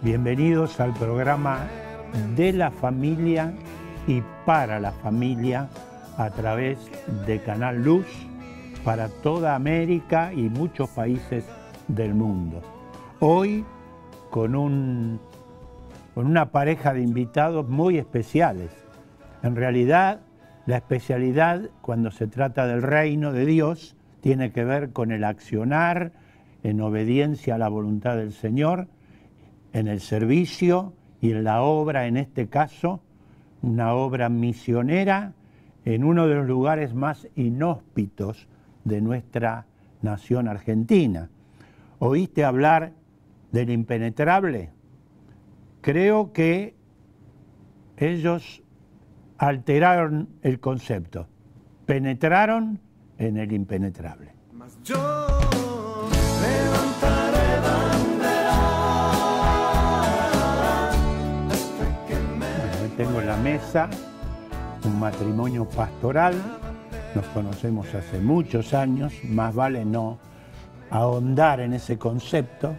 Bienvenidos al programa de la familia y para la familia a través de Canal Luz para toda América y muchos países del mundo. Hoy con una pareja de invitados muy especiales. En realidad, la especialidad cuando se trata del reino de Dios tiene que ver con el accionar en obediencia a la voluntad del Señor, en el servicio y en la obra, en este caso, una obra misionera en uno de los lugares más inhóspitos de nuestra nación argentina. ¿Oíste hablar del impenetrable? Creo que ellos alteraron el concepto, penetraron en el impenetrable. Mas yo levantaré bandera hasta que me... Bueno, hoy tengo en la mesa un matrimonio pastoral, nos conocemos hace muchos años, más vale no ahondar en ese concepto.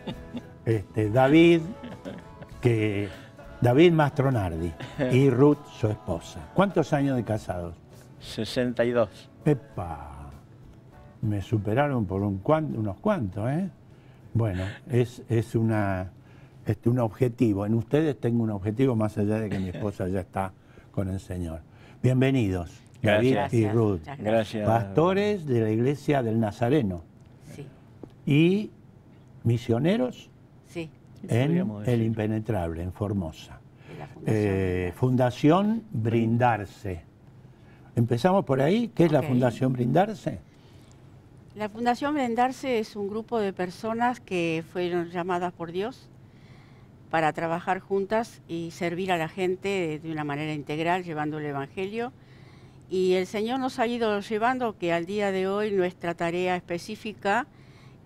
David Mastronardi y Ruth, su esposa. ¿Cuántos años de casados? 62. ¡Epa! Me superaron por unos cuantos, ¿eh? Bueno, es un objetivo. En ustedes tengo un objetivo más allá de que mi esposa ya está con el Señor. Bienvenidos, David y Ruth. Gracias. Pastores de la Iglesia del Nazareno. Sí. Y misioneros Sí. en El Impenetrable, en Formosa. De la Fundación Brindarse. Empezamos por ahí. ¿Qué es la Ok. Fundación Brindarse? La Fundación Brindarse es un grupo de personas que fueron llamadas por Dios para trabajar juntas y servir a la gente de una manera integral, llevando el Evangelio. Y el Señor nos ha ido llevando que al día de hoy nuestra tarea específica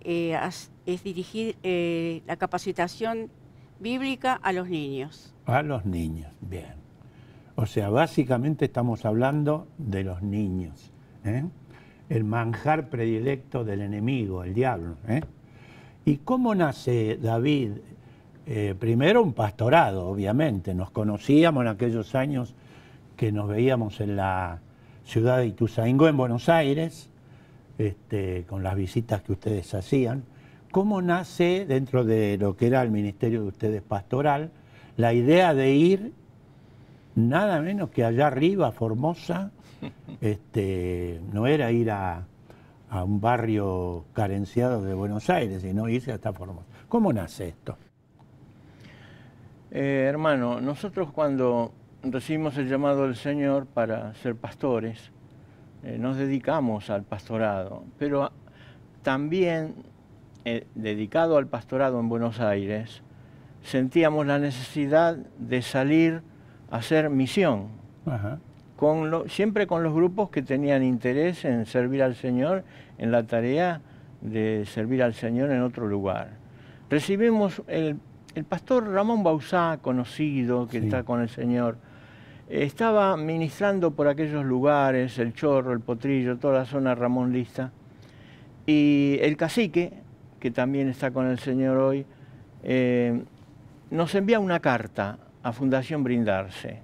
es dirigir la capacitación bíblica a los niños. A los niños, bien. O sea, básicamente estamos hablando de los niños, ¿eh? El manjar predilecto del enemigo, el diablo, ¿eh? ¿Y cómo nace David? Primero un pastorado, obviamente. Nos conocíamos en aquellos años que nos veíamos en la ciudad de Ituzaingó, en Buenos Aires, con las visitas que ustedes hacían. ¿Cómo nace, dentro de lo que era el ministerio de ustedes pastoral, la idea de ir nada menos que allá arriba, a Formosa? No era ir a un barrio carenciado de Buenos Aires, sino irse hasta Formosa. ¿Cómo nace esto? Hermano, nosotros cuando recibimos el llamado del Señor para ser pastores, nos dedicamos al pastorado, pero también dedicado al pastorado en Buenos Aires, sentíamos la necesidad de salir a hacer misión, Ajá. siempre con los grupos que tenían interés en servir al Señor, en la tarea de servir al Señor en otro lugar. Recibimos el pastor Ramón Bauzá, conocido, que Sí. está con el Señor, estaba ministrando por aquellos lugares, El Chorro, El Potrillo, toda la zona Ramón Lista, y el cacique, que también está con el Señor hoy, nos envía una carta a Fundación Brindarse.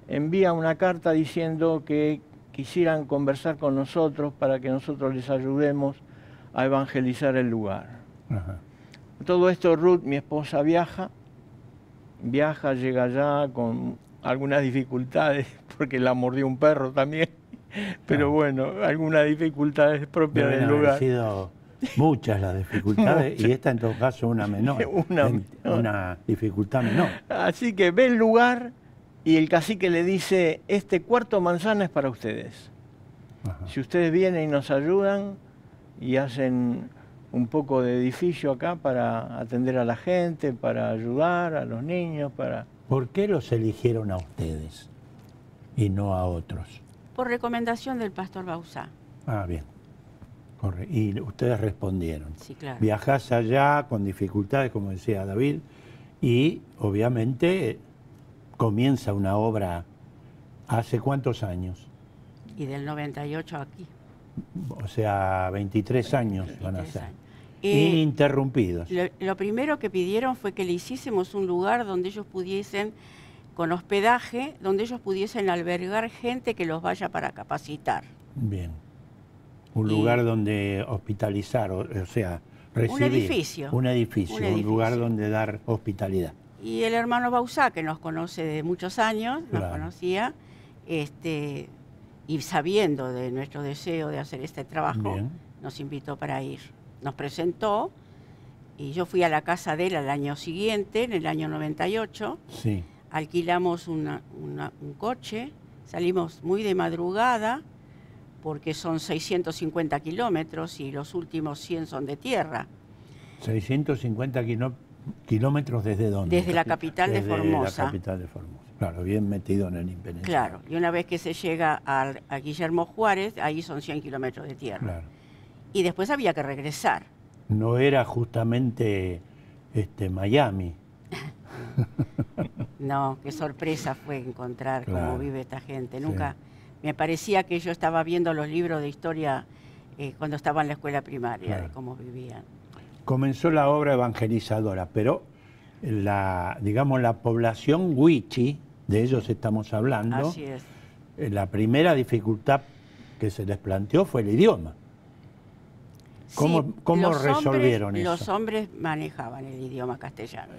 Envía una carta diciendo que quisieran conversar con nosotros para que nosotros les ayudemos a evangelizar el lugar. Ajá. Todo esto Ruth, mi esposa, viaja, llega allá con algunas dificultades, porque la mordió un perro también, pero bueno, algunas dificultades propias Deben del haber lugar. sido muchas las dificultades, y esta en todo caso una menor, una dificultad menor. Así que ve el lugar y el cacique le dice, este cuarto manzana es para ustedes. Ajá. Si ustedes vienen y nos ayudan y hacen un poco de edificio acá para atender a la gente, para ayudar a los niños, para... ¿Por qué los eligieron a ustedes y no a otros? Por recomendación del pastor Bauzá. Ah, bien. Y ustedes respondieron. Sí, claro. Viajás allá con dificultades, como decía David, y obviamente comienza una obra. ¿Hace cuántos años? Y del 98 aquí. O sea, 23 años van a 23 ser. años. Ininterrumpidos. Lo primero que pidieron fue que le hiciésemos un lugar donde ellos pudiesen, con hospedaje, donde ellos pudiesen albergar gente que los vaya para capacitar. Bien. Un lugar donde hospitalizar, o sea, recibir. Un edificio. Un edificio, un lugar donde dar hospitalidad. Y el hermano Bauzá, que nos conoce de muchos años, nos Claro. conocía, y sabiendo de nuestro deseo de hacer este trabajo, Bien. nos invitó para ir. Nos presentó y yo fui a la casa de él al año siguiente, en el año 98. Sí. Alquilamos un coche, salimos muy de madrugada porque son 650 kilómetros y los últimos 100 son de tierra. 650 kilómetros ¿desde dónde? Desde la capital de Formosa. Desde la capital de Formosa. Claro, bien metido en el impenetrable. Claro, y una vez que se llega a Guillermo Juárez, ahí son 100 kilómetros de tierra. Claro. Y después había que regresar. No era justamente Miami. No, qué sorpresa fue encontrar Claro. cómo vive esta gente. Sí. Nunca me parecía que yo estaba viendo los libros de historia cuando estaba en la escuela primaria, Claro. de cómo vivían. Comenzó la obra evangelizadora, pero digamos, la población wichi, de ellos estamos hablando, Así es. la primera dificultad que se les planteó fue el idioma. ¿Cómo los resolvieron hombres, eso? Los hombres manejaban el idioma castellano.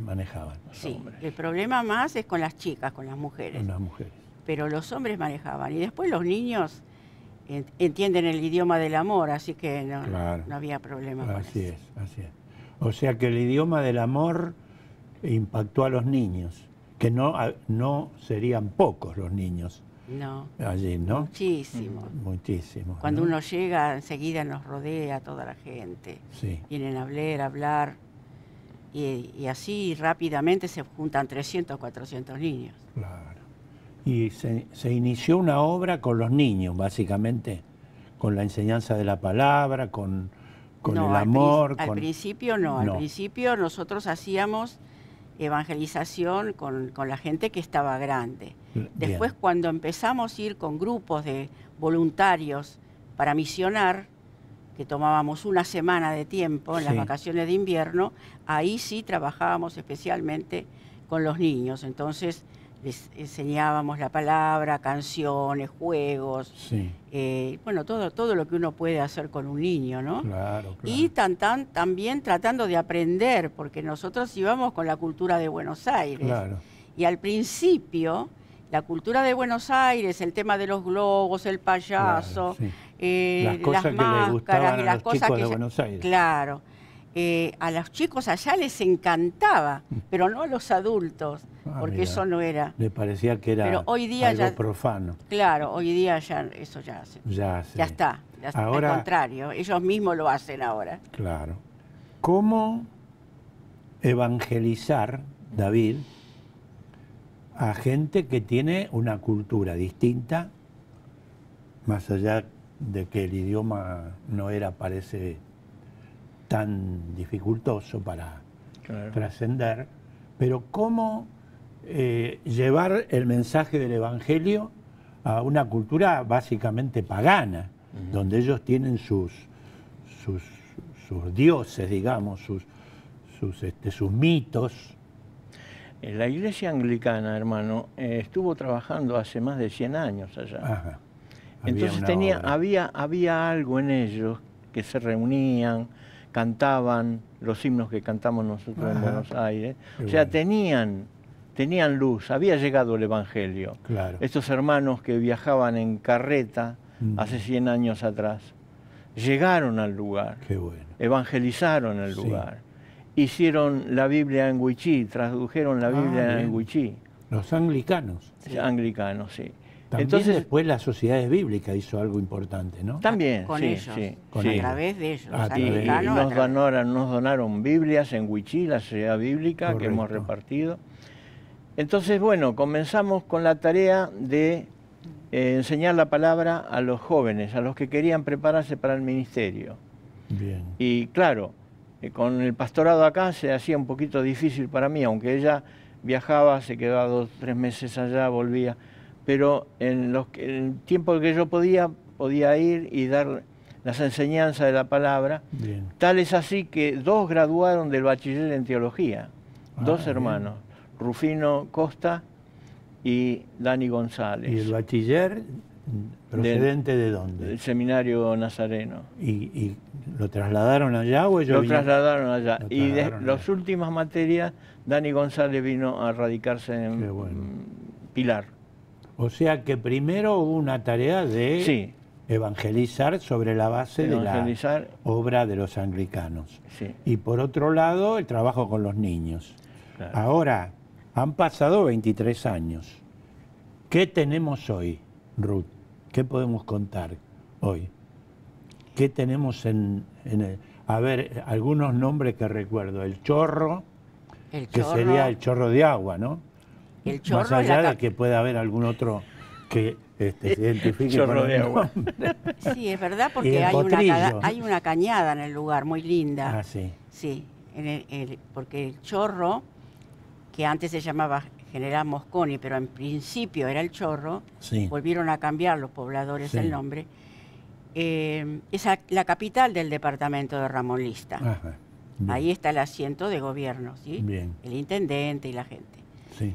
Manejaban Sí, hombres. el problema más es con las chicas, con las mujeres. las mujeres. Pero los hombres manejaban. Y después los niños entienden el idioma del amor, así que no, Claro. no había problema con Así eso. es, así es. O sea que el idioma del amor impactó a los niños, que no serían pocos los niños No, allí, ¿no? muchísimo. Muchísimos. Cuando ¿no? uno llega, enseguida nos rodea toda la gente. Sí, Vienen a hablar, y así rápidamente se juntan 300, 400 niños. claro. Y se inició una obra con los niños, básicamente, con la enseñanza de la palabra, con No, el amor. Al principio no, No. al principio nosotros hacíamos evangelización con la gente que estaba grande. Bien. Después, cuando empezamos a ir con grupos de voluntarios para misionar, que tomábamos una semana de tiempo en las Sí. vacaciones de invierno, ahí sí trabajábamos especialmente con los niños. Entonces les enseñábamos la palabra, canciones, juegos, Sí, bueno, todo lo que uno puede hacer con un niño, ¿no? claro, claro. Y también tratando de aprender, porque nosotros íbamos con la cultura de Buenos Aires. Claro. Y al principio, la cultura de Buenos Aires, el tema de los globos, el payaso, Claro, sí. Las cosas que le máscaras gustaban y a las los cosas chicos que de Buenos Aires. Claro. A los chicos allá les encantaba, pero no a los adultos, porque mira. eso no era. Le parecía que era Pero hoy día algo ya- profano. Claro, hoy día ya eso ya Ya, sí. ya está. Ahora- Al contrario, ellos mismos lo hacen ahora. Claro. ¿Cómo evangelizar, David, a gente que tiene una cultura distinta, más allá de que el idioma no era, parece, tan dificultoso para Claro. trascender, pero cómo llevar el mensaje del Evangelio a una cultura básicamente pagana, donde ellos tienen sus dioses, digamos, sus mitos? La iglesia anglicana, hermano, estuvo trabajando hace más de 100 años allá. Ajá. Había Entonces una obra. había algo en ellos que se reunían, cantaban los himnos que cantamos nosotros en Ajá. Buenos Aires. Qué O sea, bueno. tenían luz, había llegado el Evangelio. Claro. Estos hermanos que viajaban en carreta hace 100 años atrás, llegaron al lugar, Qué bueno. evangelizaron el Sí. lugar, hicieron la Biblia en wichí, tradujeron la Biblia bien. en wichí, Los anglicanos. anglicanos, sí. También Entonces, después las sociedades bíblicas hizo algo importante, ¿no? también, Con sí, ellos, sí, Con sí. a ellos. través de ellos. A los Y, través de anglicanos, nos, a través- donaron Biblias en wichí, la sociedad bíblica que hemos Correcto. repartido. Entonces, bueno, comenzamos con la tarea de enseñar la palabra a los jóvenes, a los que querían prepararse para el ministerio. Bien. Y claro, con el pastorado acá se hacía un poquito difícil para mí, aunque ella viajaba, se quedaba 2 o 3 meses allá, volvía. Pero en el tiempo que yo podía ir y dar las enseñanzas de la palabra. Bien. Tal es así que 2 graduaron del bachiller en teología, 2 bien. hermanos, Rufino Costa y Dani González. ¿Y el bachiller procedente de dónde? Del seminario nazareno. ¿Y lo trasladaron allá o ellos Lo vinieron? trasladaron allá. Lo Y de trasladaron allá. las últimas materias, Dani González vino a radicarse en Qué bueno. Pilar. O sea que primero hubo una tarea de Sí, evangelizar sobre la base de evangelizar, la obra de los anglicanos. sí, Y por otro lado, el trabajo con los niños. claro. Ahora, han pasado 23 años. ¿Qué tenemos hoy, Ruth? ¿Qué podemos contar hoy? ¿Qué tenemos en el... A ver, algunos nombres que recuerdo. El chorro, El que chorro, sería el chorro de agua, ¿no? el chorro Más es la allá de cap- que pueda haber algún otro que se identifique Chorro con de el agua. nombre. Sí, es verdad, Y porque el hay potrillo. hay una cañada en el lugar muy linda. Ah, sí. Sí, porque el chorro, que antes se llamaba General Mosconi, pero en principio era el chorro, Sí. volvieron a cambiar los pobladores Sí. el nombre, es la capital del departamento de Ramón Lista. Ajá. Bien. Ahí está el asiento de gobierno, ¿sí? Bien. El intendente y la gente. Sí,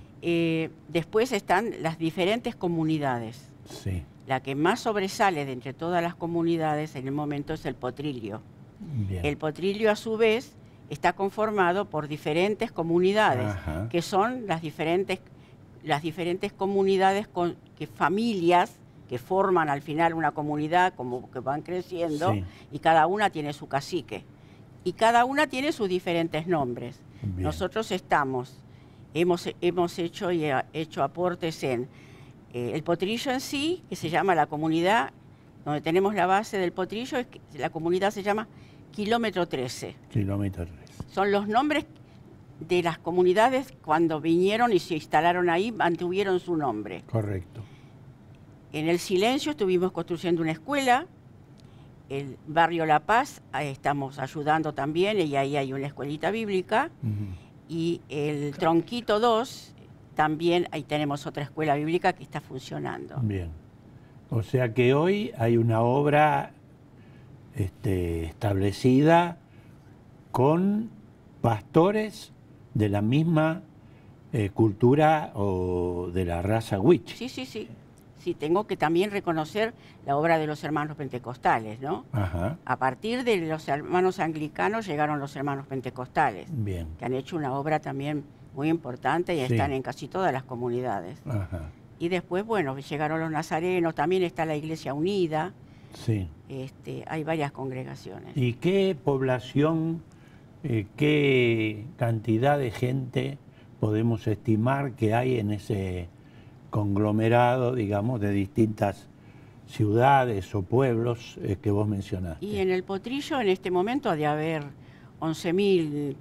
Después están las diferentes comunidades. sí. La que más sobresale de entre todas las comunidades en el momento es el Potrillo. Bien. El Potrillo, a su vez, está conformado por diferentes comunidades, Ajá. que son las diferentes comunidades, familias que forman al final una comunidad, como que van creciendo, Sí. y cada una tiene su cacique. Y cada una tiene sus diferentes nombres. Bien. Nosotros hemos hecho aportes en el Potrillo en sí, que se llama la comunidad, donde tenemos la base del Potrillo, la comunidad se llama Kilómetro 13. Kilómetro 3. Son los nombres de las comunidades cuando vinieron y se instalaron ahí, mantuvieron su nombre. Correcto. En el Silencio estuvimos construyendo una escuela, el barrio La Paz, ahí estamos ayudando también, y ahí hay una escuelita bíblica, Ujú. y el Tronquito 2, también ahí tenemos otra escuela bíblica que está funcionando. Bien. O sea que hoy hay una obra establecida con pastores de la misma cultura o de la raza Huich. Sí, sí, sí. Sí, tengo que también reconocer la obra de los hermanos pentecostales, ¿no? Ajá. A partir de los hermanos anglicanos llegaron los hermanos pentecostales, Bien. que han hecho una obra también muy importante y Sí. están en casi todas las comunidades. Ajá. Y después, bueno, llegaron los nazarenos, también está la Iglesia Unida, Sí. hay varias congregaciones. ¿Y qué población, qué cantidad de gente podemos estimar que hay en ese conglomerado, digamos, de distintas ciudades o pueblos que vos mencionaste? Y en el Potrillo en este momento ha de haber 11.000,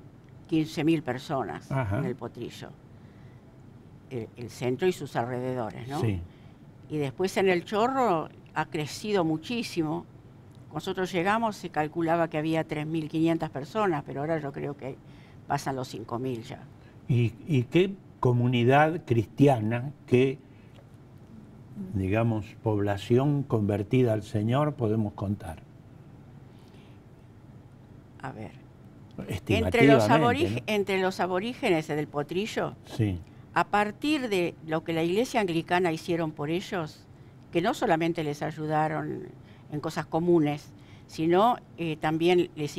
15.000 personas Ajá. en el Potrillo. El centro y sus alrededores, ¿no? Sí. Y después en el Chorro ha crecido muchísimo. Nosotros llegamos, se calculaba que había 3.500 personas, pero ahora yo creo que pasan los 5.000 ya. ¿Y qué comunidad cristiana, qué, digamos, población convertida al Señor podemos contar? A ver, Estimativamente, ¿no? entre los aborígenes del Potrillo, Sí, a partir de lo que la Iglesia Anglicana hicieron por ellos, que no solamente les ayudaron en cosas comunes, sino también les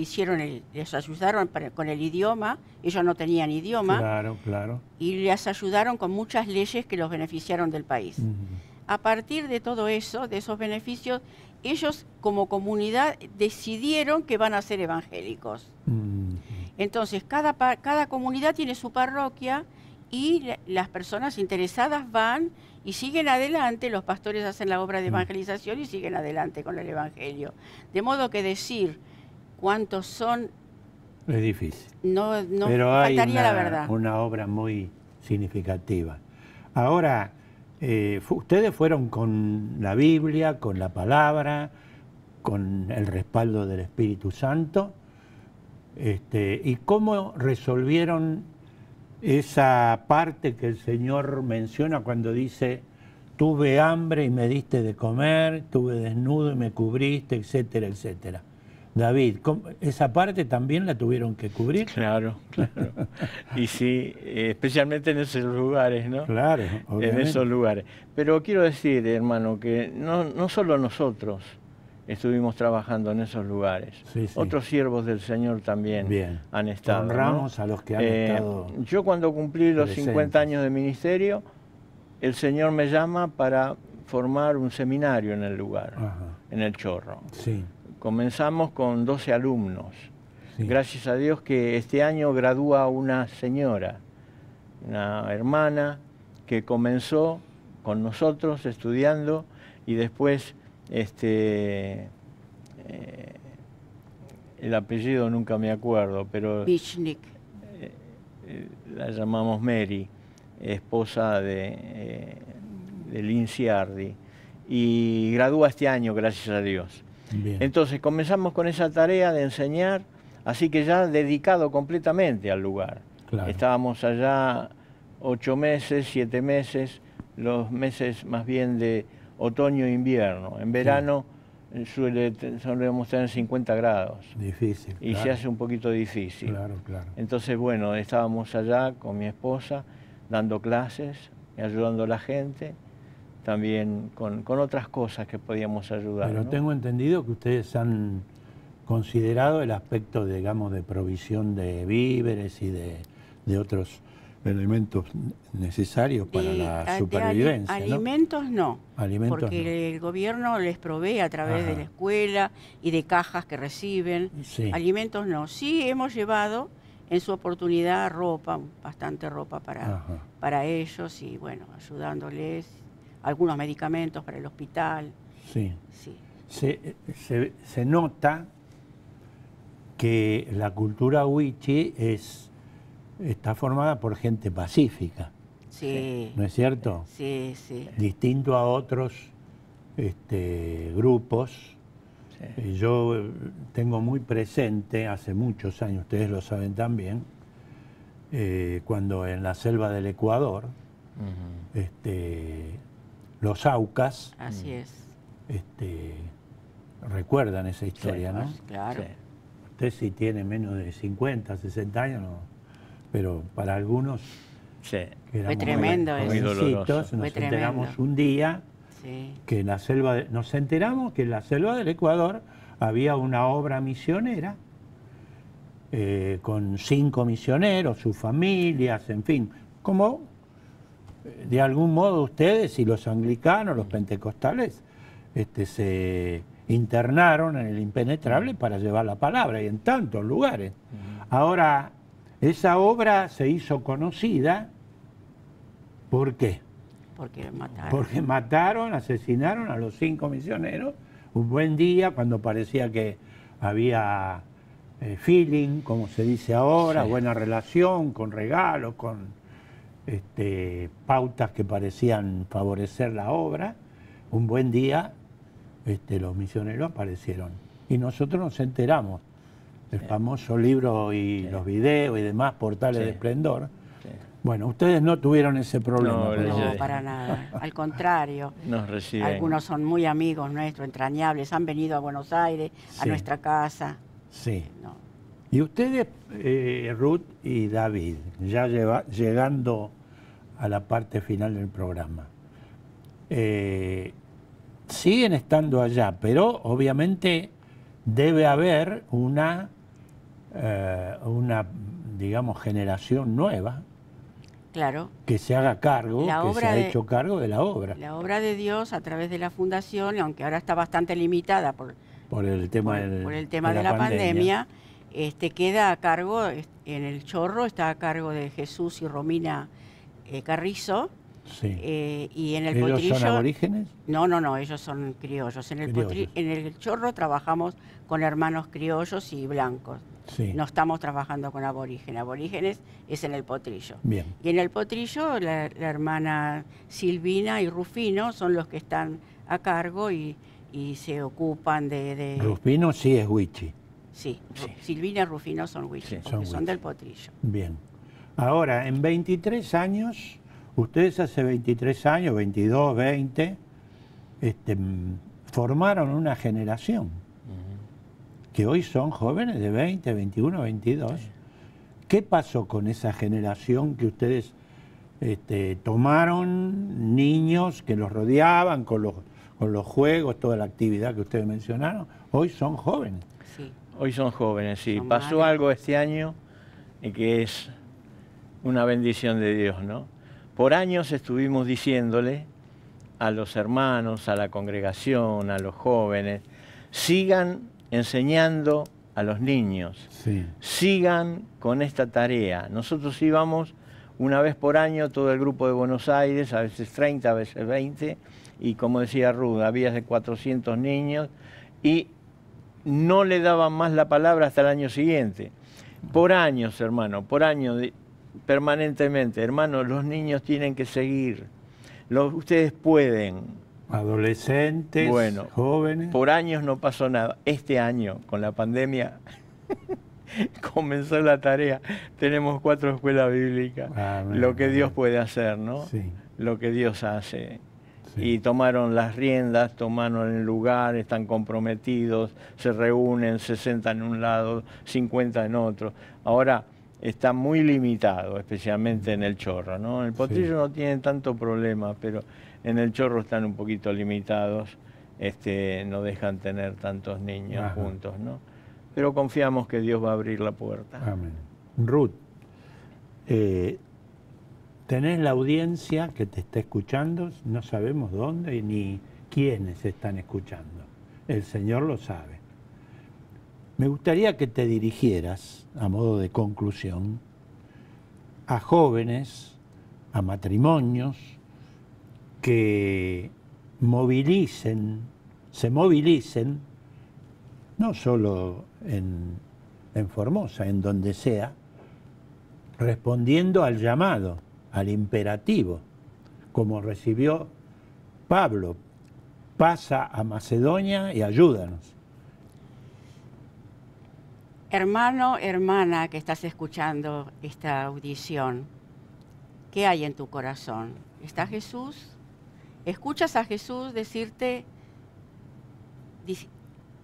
ayudaron con el idioma, ellos no tenían idioma, claro, claro. y les ayudaron con muchas leyes que los beneficiaron del país. Ujú. A partir de todo eso, de esos beneficios, ellos como comunidad decidieron que van a ser evangélicos. Ujú. Entonces, cada comunidad tiene su parroquia y las personas interesadas van y siguen adelante, los pastores hacen la obra de evangelización y siguen adelante con el evangelio. De modo que decir cuántos son, Es difícil. no Pero hay faltaría la verdad. una obra muy significativa. Ahora, ustedes fueron con la Biblia, con la palabra, con el respaldo del Espíritu Santo. ¿Y cómo resolvieron esa parte que el Señor menciona cuando dice tuve hambre y me diste de comer, estuve desnudo y me cubriste, etcétera, etcétera. David, ¿esa parte también la tuvieron que cubrir? Claro, claro. Y sí, especialmente en esos lugares, ¿no? Claro, obviamente. En esos lugares. Pero quiero decir, hermano, que no solo nosotros estuvimos trabajando en esos lugares. Sí, sí. Otros siervos del Señor también Bien. han estado. Honramos ¿no? a los que han estado Yo cuando cumplí los presentes. 50 años de ministerio, el Señor me llama para formar un seminario en el lugar, Ajá. en el Chorro. Sí, Comenzamos con 12 alumnos. sí. Gracias a Dios que este año gradúa una señora, una hermana que comenzó con nosotros estudiando y después el apellido nunca me acuerdo, pero Bichnik. la llamamos Mary, esposa de Lynn Ciardi, y gradúa este año, gracias a Dios. Bien. Entonces comenzamos con esa tarea de enseñar, así que ya dedicado completamente al lugar. Claro. Estábamos allá 8 meses, 7 meses, los meses más bien de otoño e invierno. En verano solemos tener 50 grados Difícil. y claro. se hace un poquito difícil. Claro, claro. Entonces, bueno, estábamos allá con mi esposa dando clases, ayudando a la gente, también con otras cosas que podíamos ayudar. Pero ¿no? tengo entendido que ustedes han considerado el aspecto, digamos, de provisión de víveres y de otros elementos necesarios para la supervivencia, ¿no? Alimentos no, Alimentos porque no. el gobierno les provee a través de Ajá. la escuela y de cajas que reciben. Sí. Alimentos no. Sí hemos llevado en su oportunidad ropa, bastante ropa Ajá. para ellos y bueno, ayudándoles, algunos medicamentos para el hospital. Sí. Sí. Se nota que la cultura wichí está formada por gente pacífica, Sí. ¿no es cierto? Sí, sí. Distinto a otros grupos. Sí. Yo tengo muy presente, hace muchos años, ustedes lo saben también, cuando en la selva del Ecuador, Ujú. los aucas, Así es. recuerdan esa historia, Sí, ¿no? Claro. Sí. Usted si tiene menos de 50, 60 años, no. Pero para algunos Sí. que éramos tremendo eso. Muy jovencitos, doloroso. nos Fue enteramos tremendo. un día Sí. que en la selva, nos enteramos que en la selva del Ecuador había una obra misionera con 5 misioneros, sus familias, en fin, como de algún modo ustedes y los anglicanos, los pentecostales, se internaron en el impenetrable para llevar la palabra y en tantos lugares. Ahora, esa obra se hizo conocida, ¿por qué? Porque mataron. Porque mataron, asesinaron a los 5 misioneros un buen día cuando parecía que había feeling, como se dice ahora, Sí. buena relación, con regalos, con pautas que parecían favorecer la obra. Un buen día los misioneros aparecieron y nosotros nos enteramos. El famoso libro y Sí. los videos y demás, Portales Sí. de Esplendor. Sí. Bueno, ustedes no tuvieron ese problema. No, pero- No, Sí. para nada. Al contrario. Nos reciben. Algunos son muy amigos nuestros, entrañables, han venido a Buenos Aires, a Sí. nuestra casa. Sí. No. Y ustedes, Ruth y David, ya llegando a la parte final del programa, siguen estando allá, pero obviamente debe haber una digamos, generación nueva Claro, que se haga cargo, La que se obra ha de- hecho cargo de la obra, la obra de Dios a través de la fundación, aunque ahora está bastante limitada por por el tema, por el tema de la pandemia, queda a cargo, en el Chorro está a cargo de Jesús y Romina Carrizo, Sí. y en el ¿Ellos Potrillo... son aborígenes? No, ellos son criollos. Criollos. En el Chorro trabajamos con hermanos criollos y blancos. Sí. No estamos trabajando con aborígenes. Aborígenes es en el Potrillo. Bien. Y en el Potrillo la hermana Silvina y Rufino son los que están a cargo y se ocupan de... Rufino sí es Huichi. Sí, Sí. Silvina y Rufino son huichos, Sí, porque son son huichos. del Potrillo. Bien. Ahora, en 23 años, Ustedes hace 23 años, 22, 20, formaron una generación que hoy son jóvenes de 20, 21, 22. Sí. ¿Qué pasó con esa generación que ustedes tomaron, niños que los rodeaban con los juegos, toda la actividad que ustedes mencionaron? Hoy son jóvenes. Sí. Hoy son jóvenes, sí. Pasó algo este año que es una bendición de Dios, ¿no? Por años estuvimos diciéndole a los hermanos, a la congregación, a los jóvenes, sigan enseñando a los niños, sí. Sigan con esta tarea. Nosotros íbamos una vez por año, todo el grupo de Buenos Aires, a veces 30, a veces 20, y como decía Ruth, había de 400 niños, y no le daban más la palabra hasta el año siguiente. Por años, hermano, por años, permanentemente. Hermano, los niños tienen que seguir. Ustedes pueden. Adolescentes, bueno, jóvenes. Por años no pasó nada. Este año, con la pandemia, comenzó la tarea. Tenemos 4 escuelas bíblicas. Lo que Dios puede hacer, ¿no? Sí. Lo que Dios hace. Sí. Y tomaron las riendas, tomaron el lugar, están comprometidos, se reúnen, 60 en un lado, 50 en otro. Ahora está muy limitado, especialmente en el Chorro, ¿no? En el Potrillo sí. No tienen tanto problema, pero en el Chorro están un poquito limitados, no dejan tener tantos niños juntos, ¿no? Pero confiamos que Dios va a abrir la puerta. Amén. Ruth, tenés la audiencia que te está escuchando, no sabemos dónde ni quiénes están escuchando. El Señor lo sabe. Me gustaría que te dirigieras, a modo de conclusión, a jóvenes, a matrimonios, que se movilicen, no solo en Formosa, en donde sea, respondiendo al llamado, al imperativo, como recibió Pablo: pasa a Macedonia y ayúdanos. Hermano, hermana que estás escuchando esta audición, ¿qué hay en tu corazón? ¿Está Jesús? ¿Escuchas a Jesús decirte,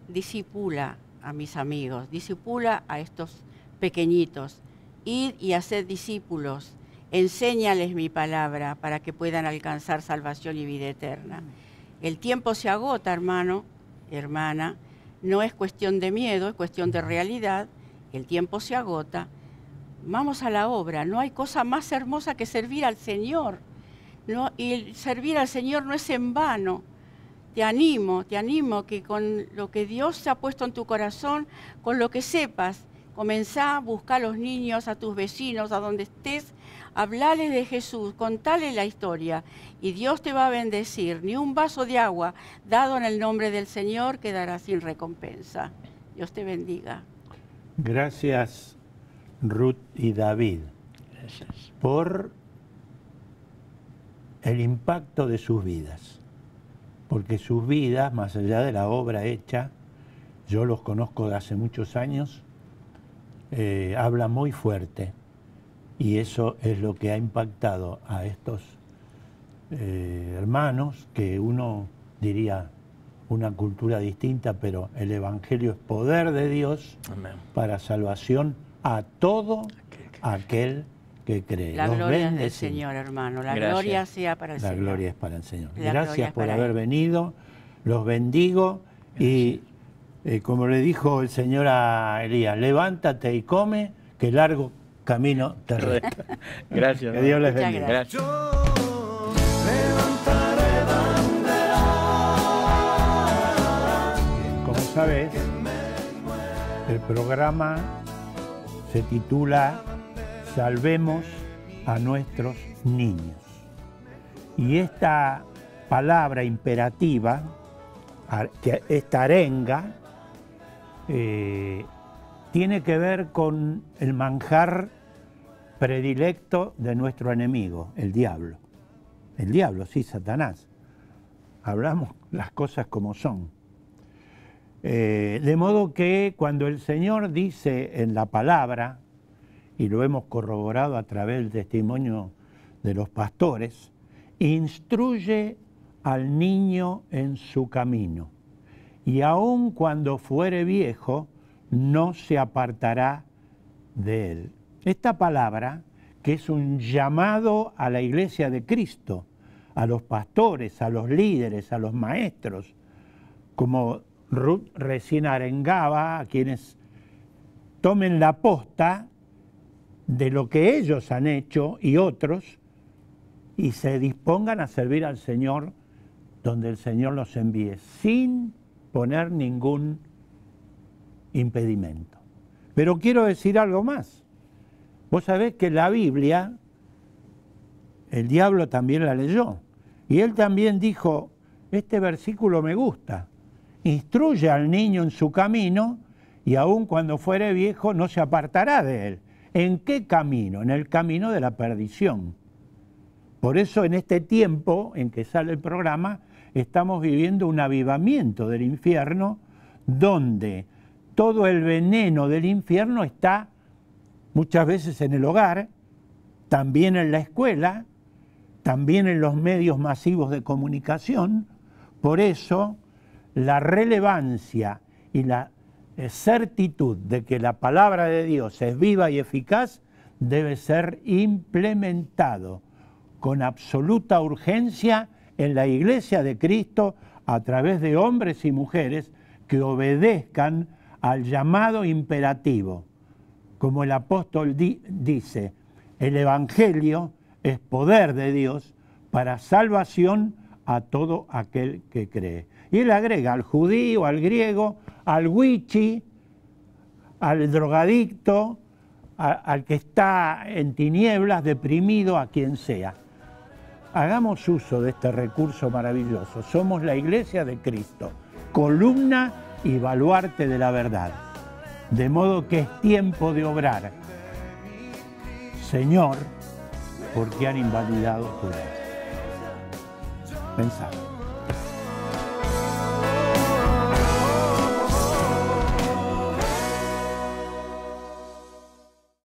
disipula a mis amigos, disipula a estos pequeñitos, id y haced discípulos, enséñales mi palabra para que puedan alcanzar salvación y vida eterna? El tiempo se agota, hermano, hermana, no es cuestión de miedo, es cuestión de realidad. El tiempo se agota. Vamos a la obra. No hay cosa más hermosa que servir al Señor. ¿No? Y el servir al Señor no es en vano. Te animo que con lo que Dios te ha puesto en tu corazón, con lo que sepas, comenzá a buscar a los niños, a tus vecinos, a donde estés, hablales de Jesús, contale la historia y Dios te va a bendecir. Ni un vaso de agua dado en el nombre del Señor quedará sin recompensa. Dios te bendiga. Gracias, Ruth y David. Gracias. Por el impacto de sus vidas. Porque sus vidas, más allá de la obra hecha, yo los conozco de hace muchos años, hablan muy fuerte. Y eso es lo que ha impactado a estos hermanos, que uno diría una cultura distinta, pero el Evangelio es poder de Dios. Amén. Para salvación a todo aquel que cree. La gloria es del Señor, hermano. La gloria sea para el Señor. La gloria es para el Señor. Gracias por haber venido. Los bendigo. Gracias. Y como le dijo el Señor a Elías, levántate y come, que largo camino te resta. Gracias. Que Dios les bendiga. Gracias. Yo levantaré bandera. Como sabes, el programa se titula Salvemos a nuestros niños. Y esta palabra imperativa, esta arenga, tiene que ver con el manjar predilecto de nuestro enemigo, el diablo. El diablo, sí, Satanás. Hablamos las cosas como son. De modo que cuando el Señor dice en la palabra, y lo hemos corroborado a través del testimonio de los pastores, instruye al niño en su camino, y aun cuando fuere viejo, no se apartará de él. Esta palabra, que es un llamado a la iglesia de Cristo, a los pastores, a los líderes, a los maestros, como Ruth recién arengaba a quienes tomen la posta de lo que ellos han hecho y otros, y se dispongan a servir al Señor donde el Señor los envíe, sin poner ningún impedimento. Pero quiero decir algo más. Vos sabés que la Biblia, el diablo también la leyó, y él también dijo, este versículo me gusta, instruye al niño en su camino, y aun cuando fuere viejo no se apartará de él. ¿En qué camino? En el camino de la perdición. Por eso en este tiempo en que sale el programa, estamos viviendo un avivamiento del infierno, donde todo el veneno del infierno está muchas veces en el hogar, también en la escuela, también en los medios masivos de comunicación. Por eso la relevancia y la certitud de que la palabra de Dios es viva y eficaz debe ser implementado con absoluta urgencia en la Iglesia de Cristo a través de hombres y mujeres que obedezcan al llamado imperativo. Como el apóstol dice, el Evangelio es poder de Dios para salvación a todo aquel que cree. Y él agrega al judío, al griego, al wichi, al drogadicto, al que está en tinieblas, deprimido, a quien sea. Hagamos uso de este recurso maravilloso. Somos la Iglesia de Cristo, columna y baluarte de la verdad. De modo que es tiempo de obrar. Señor, ¿por qué han invalidado tu ley? Pensad.